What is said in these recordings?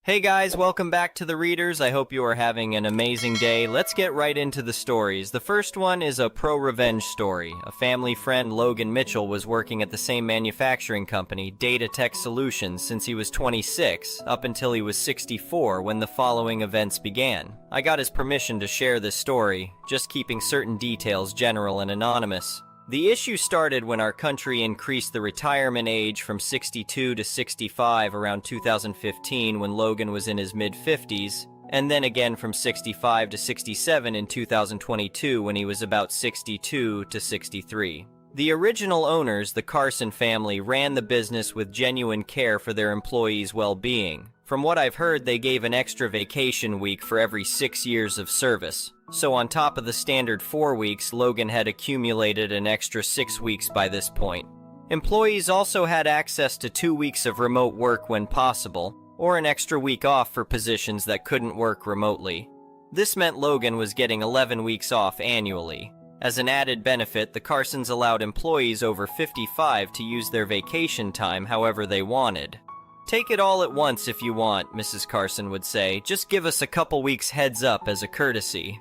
Hey guys, welcome back to The Readers. I hope you are having an amazing day. Let's get right into the stories. The first one is a pro-revenge story. A family friend, Logan Mitchell, was working at the same manufacturing company, Data Tech Solutions, since he was 26, up until he was 64 when the following events began. I got his permission to share this story, just keeping certain details general and anonymous. The issue started when our country increased the retirement age from 62 to 65 around 2015 when Logan was in his mid-50s, and then again from 65 to 67 in 2022 when he was about 62 to 63. The original owners, the Carson family, ran the business with genuine care for their employees' well-being. From what I've heard, they gave an extra vacation week for every 6 years of service. So on top of the standard 4 weeks, Logan had accumulated an extra 6 weeks by this point. Employees also had access to 2 weeks of remote work when possible, or an extra week off for positions that couldn't work remotely. This meant Logan was getting 11 weeks off annually. As an added benefit, the Carsons allowed employees over 55 to use their vacation time however they wanted. "Take it all at once if you want," Mrs. Carson would say. "Just give us a couple weeks heads up as a courtesy."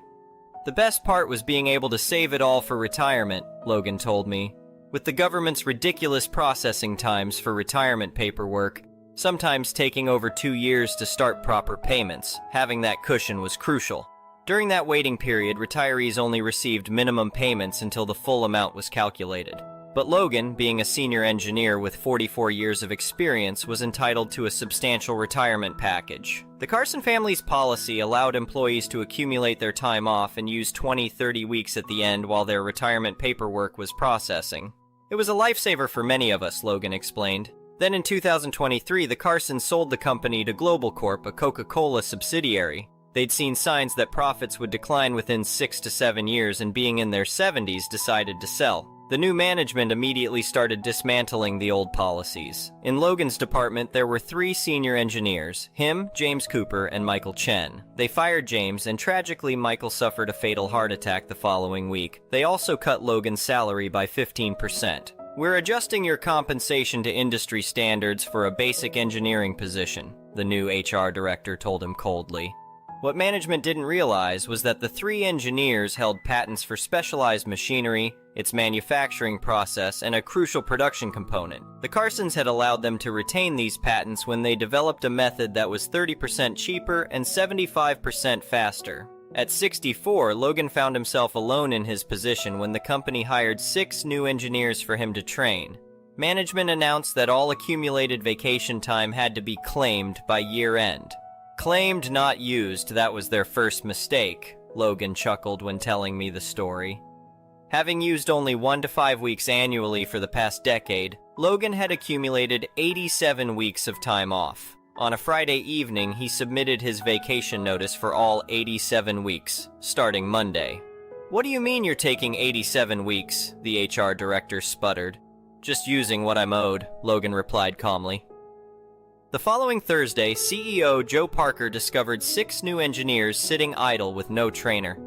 The best part was being able to save it all for retirement, Logan told me. With the government's ridiculous processing times for retirement paperwork, sometimes taking over 2 years to start proper payments, having that cushion was crucial. During that waiting period, retirees only received minimum payments until the full amount was calculated. But Logan, being a senior engineer with 44 years of experience, was entitled to a substantial retirement package. The Carson family's policy allowed employees to accumulate their time off and use 20-30 weeks at the end while their retirement paperwork was processing. It was a lifesaver for many of us, Logan explained. Then in 2023, the Carsons sold the company to Global Corp, a Coca-Cola subsidiary. They'd seen signs that profits would decline within 6 to 7 years, and being in their 70s, decided to sell. The new management immediately started dismantling the old policies. In Logan's department, there were 3 senior engineers, him, James Cooper, and Michael Chen. They fired James, and tragically Michael suffered a fatal heart attack the following week. They also cut Logan's salary by 15%. "We're adjusting your compensation to industry standards for a basic engineering position," the new HR director told him coldly. What management didn't realize was that the 3 engineers held patents for specialized machinery, its manufacturing process, and a crucial production component. The Carsons had allowed them to retain these patents when they developed a method that was 30% cheaper and 75% faster. At 64, Logan found himself alone in his position when the company hired 6 new engineers for him to train. Management announced that all accumulated vacation time had to be claimed by year-end. Claimed, not used, that was their first mistake, Logan chuckled when telling me the story. Having used only 1 to 5 weeks annually for the past decade, Logan had accumulated 87 weeks of time off. On a Friday evening, he submitted his vacation notice for all 87 weeks, starting Monday. "What do you mean you're taking 87 weeks?" the HR director sputtered. "Just using what I'm owed," Logan replied calmly. The following Thursday, CEO Joe Parker discovered 6 new engineers sitting idle with no trainer.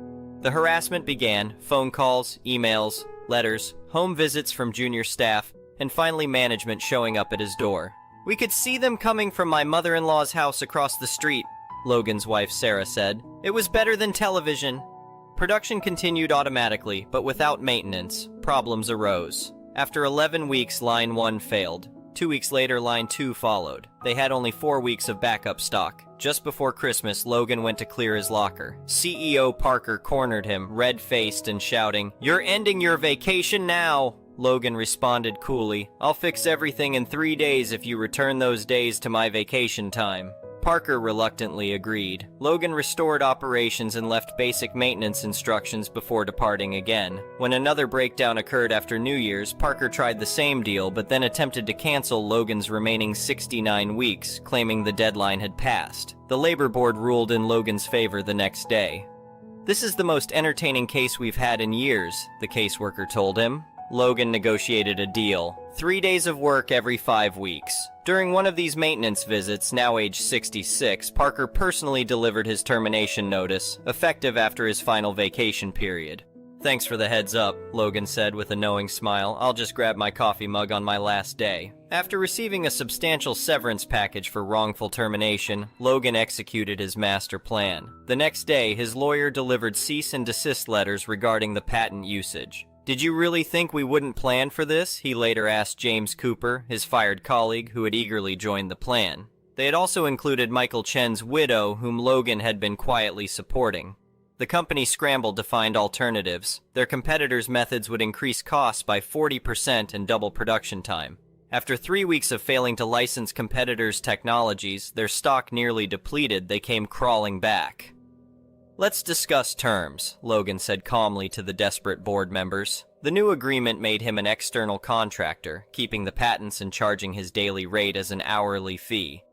The harassment began: phone calls, emails, letters, home visits from junior staff, and finally management showing up at his door. "We could see them coming from my mother-in-law's house across the street," Logan's wife Sarah said. "It was better than television." Production continued automatically, but without maintenance. Problems arose. After 11 weeks, line 1 failed. 2 weeks later, line 2 followed. They had only 4 weeks of backup stock. Just before Christmas, Logan went to clear his locker. CEO Parker cornered him, red-faced and shouting, "You're ending your vacation now!" Logan responded coolly, "I'll fix everything in 3 days if you return those days to my vacation time." Parker reluctantly agreed. Logan restored operations and left basic maintenance instructions before departing again. When another breakdown occurred after New Year's, Parker tried the same deal but then attempted to cancel Logan's remaining 69 weeks, claiming the deadline had passed. The labor board ruled in Logan's favor the next day. "This is the most entertaining case we've had in years," the caseworker told him. Logan negotiated a deal: 3 days of work every 5 weeks. During one of these maintenance visits, now age 66, Parker personally delivered his termination notice, effective after his final vacation period. Thanks for the heads up, Logan said with a knowing smile. I'll just grab my coffee mug on my last day. After receiving a substantial severance package for wrongful termination, Logan executed his master plan. The next day, his lawyer delivered cease and desist letters regarding the patent usage. Did you really think we wouldn't plan for this? He later asked James Cooper, his fired colleague, who had eagerly joined the plan. They had also included Michael Chen's widow, whom Logan had been quietly supporting. The company scrambled to find alternatives. Their competitors' methods would increase costs by 40% and double production time. After 3 weeks of failing to license competitors' technologies, their stock nearly depleted, they came crawling back. Let's discuss terms, Logan said calmly to the desperate board members. The new agreement made him an external contractor, keeping the patents and charging his daily rate as an hourly fee.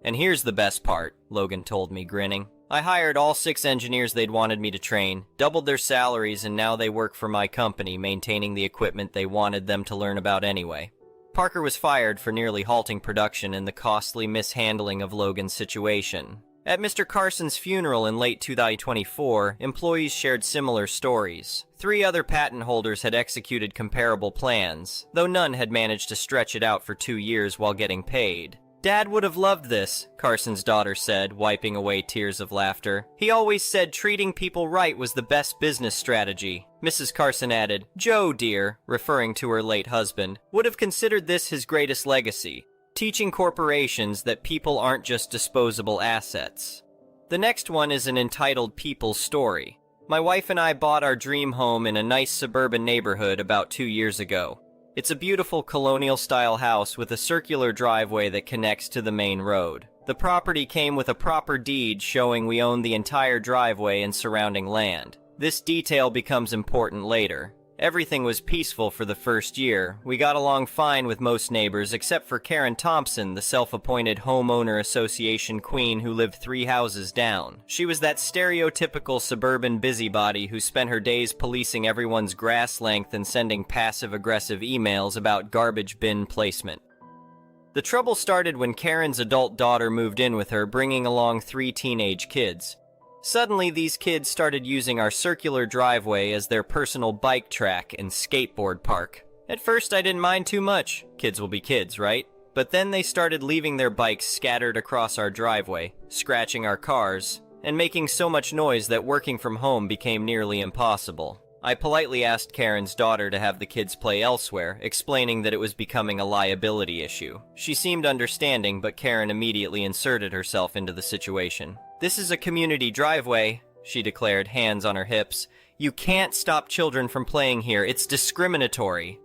And here's the best part, Logan told me, grinning. I hired all 6 engineers they'd wanted me to train, doubled their salaries, and now they work for my company, maintaining the equipment they wanted them to learn about anyway. Parker was fired for nearly halting production and the costly mishandling of Logan's situation. At Mr. Carson's funeral in late 2024, employees shared similar stories. 3 other patent holders had executed comparable plans, though none had managed to stretch it out for 2 years while getting paid. Dad would have loved this, Carson's daughter said, wiping away tears of laughter. He always said treating people right was the best business strategy. Mrs. Carson added, Joe, dear, referring to her late husband, would have considered this his greatest legacy, teaching corporations that people aren't just disposable assets. The next one is an entitled People's Story. My wife and I bought our dream home in a nice suburban neighborhood about 2 years ago. It's a beautiful colonial-style house with a circular driveway that connects to the main road. The property came with a proper deed showing we own the entire driveway and surrounding land. This detail becomes important later. Everything was peaceful for the first year. We got along fine with most neighbors except for Karen Thompson, the self-appointed homeowner association queen who lived 3 houses down. She was that stereotypical suburban busybody who spent her days policing everyone's grass length and sending passive-aggressive emails about garbage bin placement. The trouble started when Karen's adult daughter moved in with her, bringing along 3 teenage kids. Suddenly, these kids started using our circular driveway as their personal bike track and skateboard park. At first, I didn't mind too much. Kids will be kids, right? But then they started leaving their bikes scattered across our driveway, scratching our cars, and making so much noise that working from home became nearly impossible. I politely asked Karen's daughter to have the kids play elsewhere, explaining that it was becoming a liability issue. She seemed understanding, but Karen immediately inserted herself into the situation. This is a community driveway, she declared, hands on her hips. You can't stop children from playing here. It's discriminatory.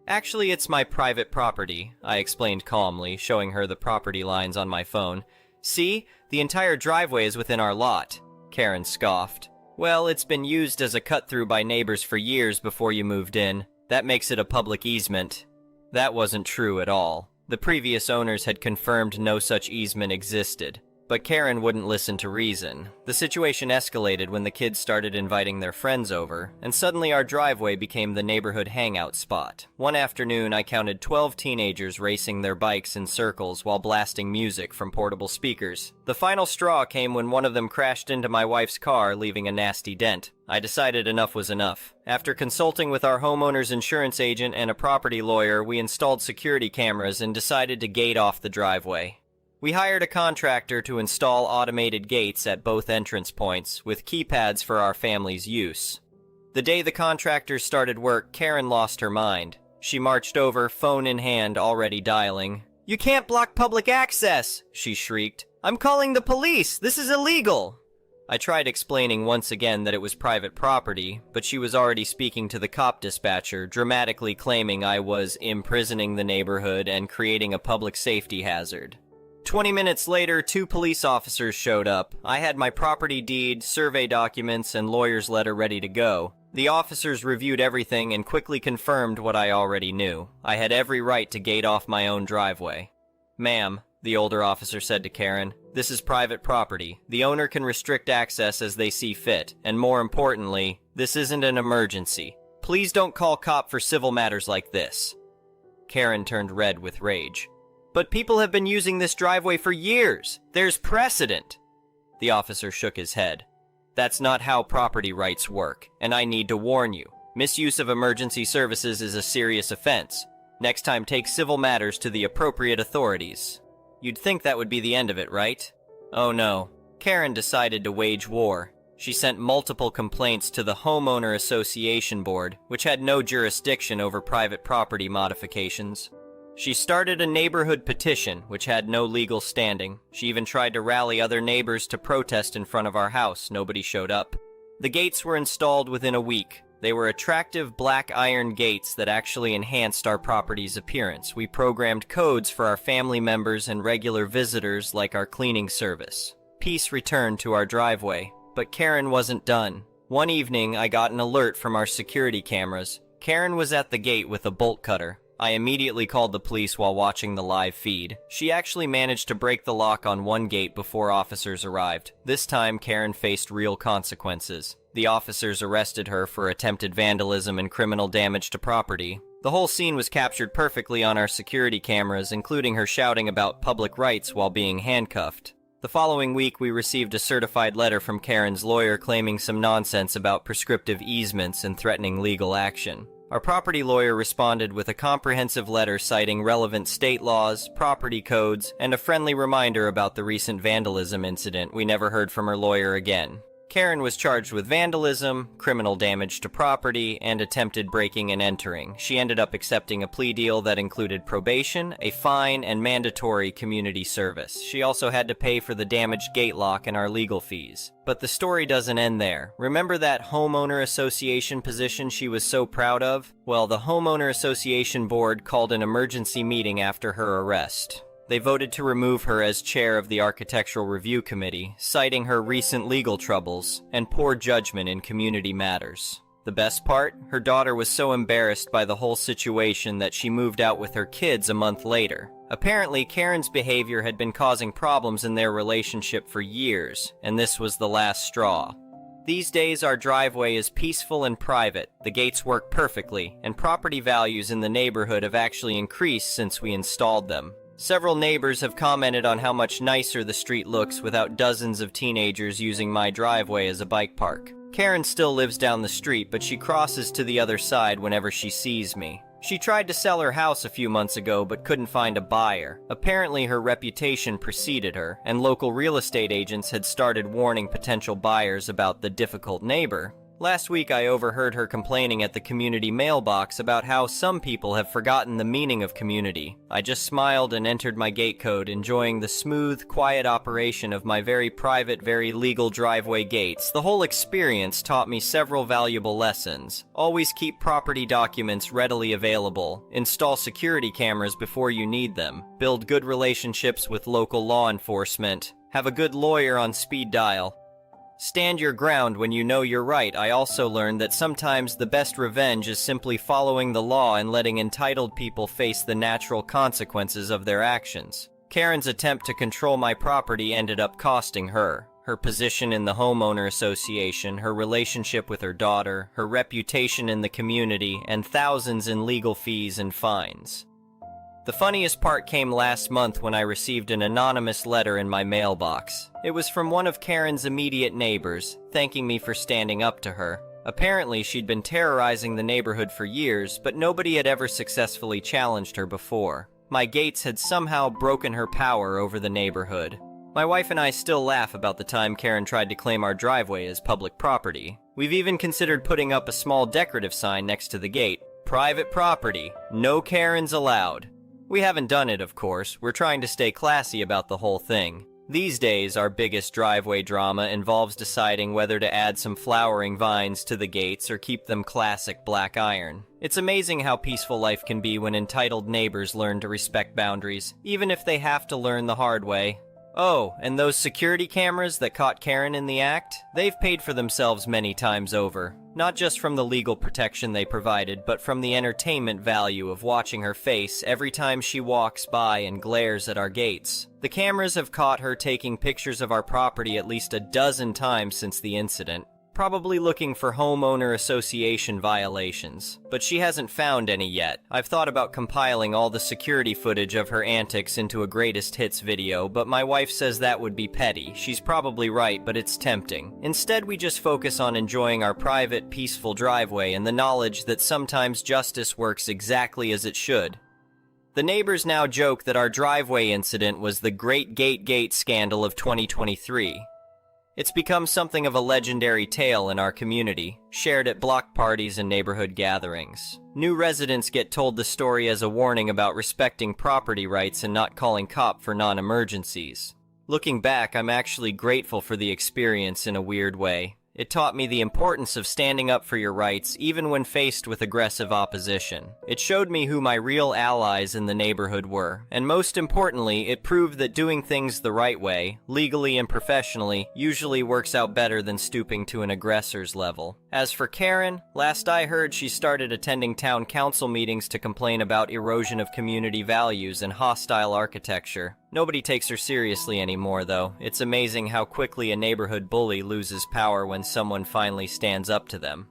Actually, it's my private property, I explained calmly, showing her the property lines on my phone. See, the entire driveway is within our lot. Karen scoffed. Well, it's been used as a cut-through by neighbors for years before you moved in. That makes it a public easement. That wasn't true at all. The previous owners had confirmed no such easement existed. But Karen wouldn't listen to reason. The situation escalated when the kids started inviting their friends over, and suddenly our driveway became the neighborhood hangout spot. One afternoon, I counted 12 teenagers racing their bikes in circles while blasting music from portable speakers. The final straw came when one of them crashed into my wife's car, leaving a nasty dent. I decided enough was enough. After consulting with our homeowner's insurance agent and a property lawyer, we installed security cameras and decided to gate off the driveway. We hired a contractor to install automated gates at both entrance points, with keypads for our family's use. The day the contractors started work, Karen lost her mind. She marched over, phone in hand, already dialing. "You can't block public access!" she shrieked. "I'm calling the police! This is illegal!" I tried explaining once again that it was private property, but she was already speaking to the cop dispatcher, dramatically claiming I was imprisoning the neighborhood and creating a public safety hazard. 20 minutes later, 2 police officers showed up. I had my property deed, survey documents, and lawyer's letter ready to go. The officers reviewed everything and quickly confirmed what I already knew. I had every right to gate off my own driveway. "Ma'am," the older officer said to Karen, "this is private property. The owner can restrict access as they see fit, and more importantly, this isn't an emergency. Please don't call cop for civil matters like this." Karen turned red with rage. "But people have been using this driveway for years. There's precedent." The officer shook his head. That's not how property rights work, and I need to warn you. Misuse of emergency services is a serious offense. Next time, take civil matters to the appropriate authorities. You'd think that would be the end of it, right? Oh no. Karen decided to wage war. She sent multiple complaints to the Homeowner Association Board, which had no jurisdiction over private property modifications. She started a neighborhood petition, which had no legal standing. She even tried to rally other neighbors to protest in front of our house. Nobody showed up. The gates were installed within a week. They were attractive black iron gates that actually enhanced our property's appearance. We programmed codes for our family members and regular visitors like our cleaning service. Peace returned to our driveway. But Karen wasn't done. One evening, I got an alert from our security cameras. Karen was at the gate with a bolt cutter. I immediately called the police while watching the live feed. She actually managed to break the lock on one gate before officers arrived. This time, Karen faced real consequences. The officers arrested her for attempted vandalism and criminal damage to property. The whole scene was captured perfectly on our security cameras, including her shouting about public rights while being handcuffed. The following week, we received a certified letter from Karen's lawyer claiming some nonsense about prescriptive easements and threatening legal action. Our property lawyer responded with a comprehensive letter citing relevant state laws, property codes, and a friendly reminder about the recent vandalism incident. We never heard from her lawyer again. Karen was charged with vandalism, criminal damage to property, and attempted breaking and entering. She ended up accepting a plea deal that included probation, a fine, and mandatory community service. She also had to pay for the damaged gate lock and our legal fees. But the story doesn't end there. Remember that homeowner association position she was so proud of? Well, the homeowner association board called an emergency meeting after her arrest. They voted to remove her as chair of the Architectural Review Committee, citing her recent legal troubles and poor judgment in community matters. The best part? Her daughter was so embarrassed by the whole situation that she moved out with her kids a month later. Apparently, Karen's behavior had been causing problems in their relationship for years, and this was the last straw. These days, our driveway is peaceful and private, the gates work perfectly, and property values in the neighborhood have actually increased since we installed them. Several neighbors have commented on how much nicer the street looks without dozens of teenagers using my driveway as a bike park. Karen still lives down the street, but she crosses to the other side whenever she sees me. She tried to sell her house a few months ago but couldn't find a buyer. Apparently her reputation preceded her, and local real estate agents had started warning potential buyers about the difficult neighbor. Last week I overheard her complaining at the community mailbox about how some people have forgotten the meaning of community. I just smiled and entered my gate code, enjoying the smooth, quiet operation of my very private, very legal driveway gates. The whole experience taught me several valuable lessons. Always keep property documents readily available. Install security cameras before you need them. Build good relationships with local law enforcement. Have a good lawyer on speed dial. Stand your ground when you know you're right. I also learned that sometimes the best revenge is simply following the law and letting entitled people face the natural consequences of their actions. Karen's attempt to control my property ended up costing her. Her position in the homeowner association, her relationship with her daughter, her reputation in the community, and thousands in legal fees and fines. The funniest part came last month when I received an anonymous letter in my mailbox. It was from one of Karen's immediate neighbors, thanking me for standing up to her. Apparently, she'd been terrorizing the neighborhood for years, but nobody had ever successfully challenged her before. My gates had somehow broken her power over the neighborhood. My wife and I still laugh about the time Karen tried to claim our driveway as public property. We've even considered putting up a small decorative sign next to the gate. Private property. No Karens allowed. We haven't done it, of course. We're trying to stay classy about the whole thing. These days, our biggest driveway drama involves deciding whether to add some flowering vines to the gates or keep them classic black iron. It's amazing how peaceful life can be when entitled neighbors learn to respect boundaries, even if they have to learn the hard way. Oh, and those security cameras that caught Karen in the act? They've paid for themselves many times over. Not just from the legal protection they provided, but from the entertainment value of watching her face every time she walks by and glares at our gates. The cameras have caught her taking pictures of our property at least a dozen times since the incident. probably looking for homeowner association violations. But she hasn't found any yet. I've thought about compiling all the security footage of her antics into a greatest hits video, but my wife says that would be petty. She's probably right, but it's tempting. Instead, we just focus on enjoying our private, peaceful driveway and the knowledge that sometimes justice works exactly as it should. The neighbors now joke that our driveway incident was the Great Gate scandal of 2023. It's become something of a legendary tale in our community, shared at block parties and neighborhood gatherings. New residents get told the story as a warning about respecting property rights and not calling cop for non-emergencies. Looking back, I'm actually grateful for the experience in a weird way. It taught me the importance of standing up for your rights even when faced with aggressive opposition. It showed me who my real allies in the neighborhood were, and most importantly, it proved that doing things the right way, legally and professionally, usually works out better than stooping to an aggressor's level. As for Karen, last I heard she started attending town council meetings to complain about erosion of community values and hostile architecture. Nobody takes her seriously anymore, though. It's amazing how quickly a neighborhood bully loses power when someone finally stands up to them.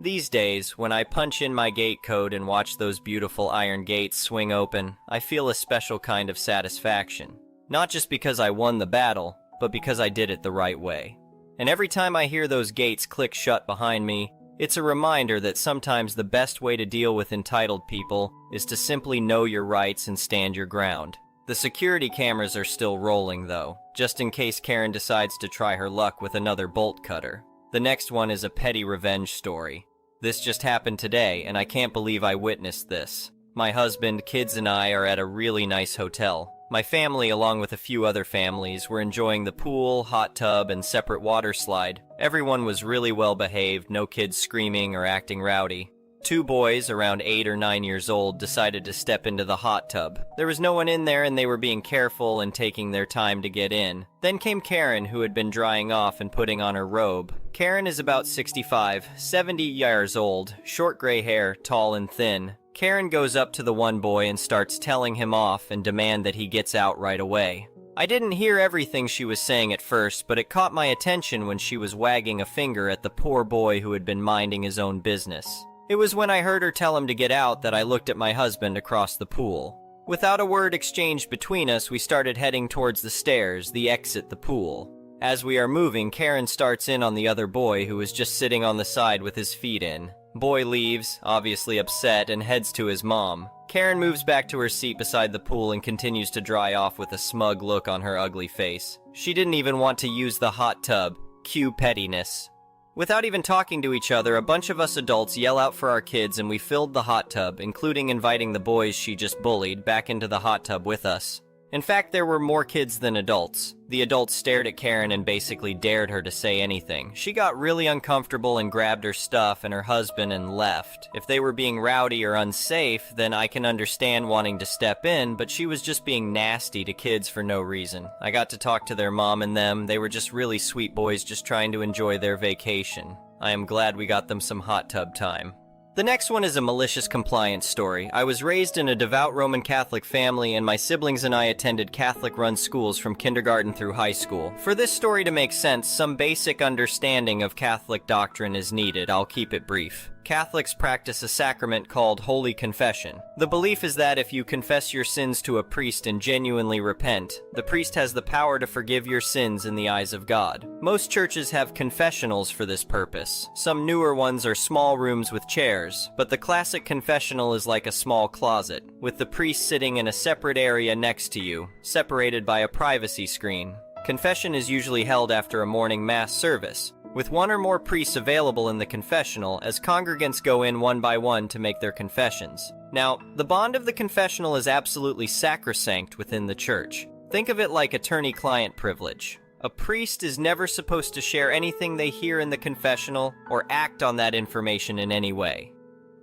These days, when I punch in my gate code and watch those beautiful iron gates swing open, I feel a special kind of satisfaction. Not just because I won the battle, but because I did it the right way. And every time I hear those gates click shut behind me, it's a reminder that sometimes the best way to deal with entitled people is to simply know your rights and stand your ground. The security cameras are still rolling, though, just in case Karen decides to try her luck with another bolt cutter. The next one is a petty revenge story. This just happened today, and I can't believe I witnessed this. My husband, kids, and I are at a really nice hotel. My family, along with a few other families, were enjoying the pool, hot tub, and separate water slide. Everyone was really well behaved, no kids screaming or acting rowdy. Two boys, around 8 or 9 years old, decided to step into the hot tub. There was no one in there and they were being careful and taking their time to get in. Then came Karen, who had been drying off and putting on her robe. Karen is about 65, 70 years old, short gray hair, tall and thin. Karen goes up to the one boy and starts telling him off and demand that he gets out right away. I didn't hear everything she was saying at first, but it caught my attention when she was wagging a finger at the poor boy who had been minding his own business. It was when I heard her tell him to get out that I looked at my husband across the pool. Without a word exchanged between us, we started heading towards the stairs, the exit the pool. As we are moving, Karen starts in on the other boy who was just sitting on the side with his feet in. Boy leaves, obviously upset, and heads to his mom. Karen moves back to her seat beside the pool and continues to dry off with a smug look on her ugly face. She didn't even want to use the hot tub. Cue pettiness. Without even talking to each other, a bunch of us adults yell out for our kids and we filled the hot tub, including inviting the boys she just bullied back into the hot tub with us. In fact, there were more kids than adults. The adults stared at Karen and basically dared her to say anything. She got really uncomfortable and grabbed her stuff and her husband and left. If they were being rowdy or unsafe, then I can understand wanting to step in, but she was just being nasty to kids for no reason. I got to talk to their mom and them. They were just really sweet boys just trying to enjoy their vacation. I am glad we got them some hot tub time. The next one is a malicious compliance story. I was raised in a devout Roman Catholic family, and my siblings and I attended Catholic-run schools from kindergarten through high school. For this story to make sense, some basic understanding of Catholic doctrine is needed. I'll keep it brief. Catholics practice a sacrament called Holy Confession. The belief is that if you confess your sins to a priest and genuinely repent, the priest has the power to forgive your sins in the eyes of God. Most churches have confessionals for this purpose. Some newer ones are small rooms with chairs, but the classic confessional is like a small closet, with the priest sitting in a separate area next to you, separated by a privacy screen. Confession is usually held after a morning mass service, with one or more priests available in the confessional as congregants go in one by one to make their confessions. Now, the bond of the confessional is absolutely sacrosanct within the church. Think of it like attorney-client privilege. A priest is never supposed to share anything they hear in the confessional or act on that information in any way.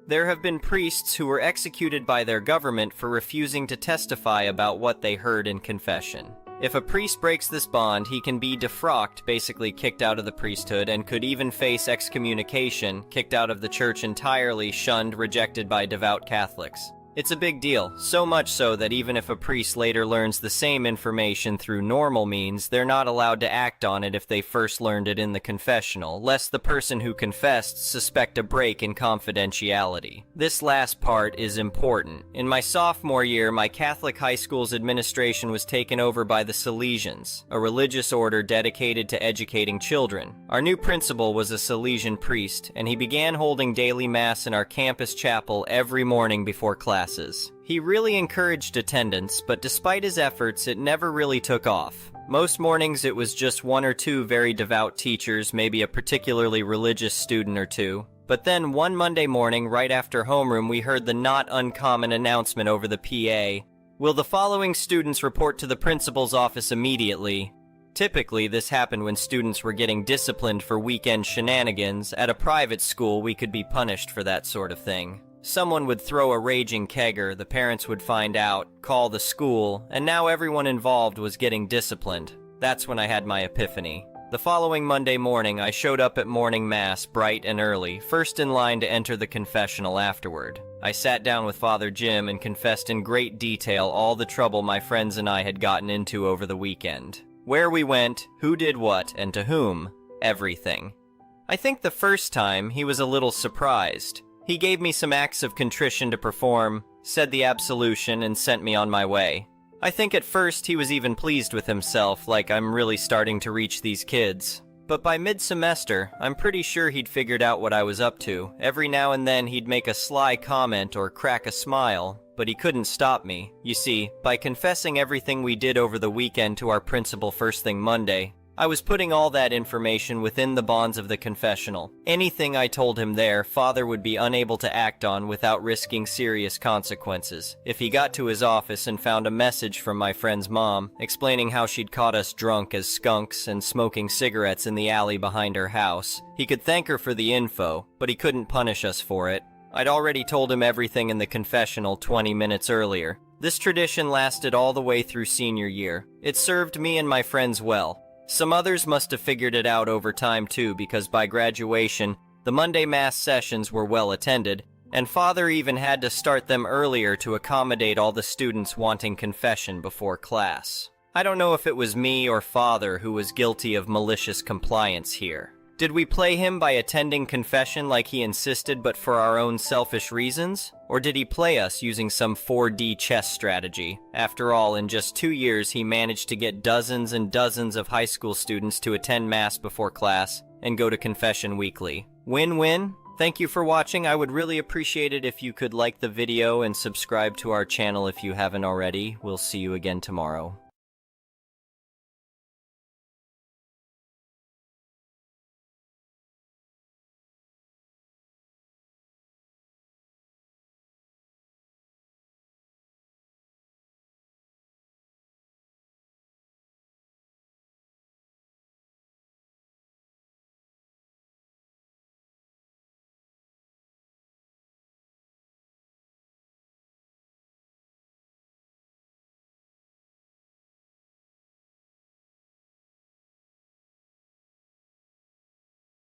There have been priests who were executed by their government for refusing to testify about what they heard in confession. If a priest breaks this bond, he can be defrocked, basically kicked out of the priesthood, and could even face excommunication, kicked out of the church entirely, shunned, rejected by devout Catholics. It's a big deal, so much so that even if a priest later learns the same information through normal means, they're not allowed to act on it if they first learned it in the confessional, lest the person who confessed suspect a break in confidentiality. This last part is important. In my sophomore year, my Catholic high school's administration was taken over by the Salesians, a religious order dedicated to educating children. Our new principal was a Salesian priest, and he began holding daily mass in our campus chapel every morning before class. He really encouraged attendance, but despite his efforts, it never really took off. Most mornings it was just one or two very devout teachers, maybe a particularly religious student or two. But then one Monday morning, right after homeroom, we heard the not uncommon announcement over the PA. Will the following students report to the principal's office immediately? Typically, this happened when students were getting disciplined for weekend shenanigans. At a private school, we could be punished for that sort of thing. Someone would throw a raging kegger, the parents would find out, call the school, and now everyone involved was getting disciplined. That's when I had my epiphany. The following Monday morning, I showed up at morning mass bright and early, first in line to enter the confessional afterward. I sat down with Father Jim and confessed in great detail all the trouble my friends and I had gotten into over the weekend. Where we went, who did what, and to whom. Everything. I think the first time, he was a little surprised. He gave me some acts of contrition to perform, said the absolution, and sent me on my way. I think at first he was even pleased with himself, like I'm really starting to reach these kids. But by mid-semester, I'm pretty sure he'd figured out what I was up to. Every now and then he'd make a sly comment or crack a smile, but he couldn't stop me. You see, by confessing everything we did over the weekend to our principal first thing Monday, I was putting all that information within the bonds of the confessional. Anything I told him there, Father would be unable to act on without risking serious consequences. If he got to his office and found a message from my friend's mom, explaining how she'd caught us drunk as skunks and smoking cigarettes in the alley behind her house, he could thank her for the info, but he couldn't punish us for it. I'd already told him everything in the confessional 20 minutes earlier. This tradition lasted all the way through senior year. It served me and my friends well. Some others must have figured it out over time too, because by graduation, the Monday Mass sessions were well attended, and Father even had to start them earlier to accommodate all the students wanting confession before class. I don't know if it was me or Father who was guilty of malicious compliance here. Did we play him by attending confession like he insisted but for our own selfish reasons? Or did he play us using some 4D chess strategy? After all, in just 2 years he managed to get dozens and dozens of high school students to attend Mass before class and go to confession weekly. Win-win? Thank you for watching. I would really appreciate it if you could like the video and subscribe to our channel if you haven't already. We'll see you again tomorrow.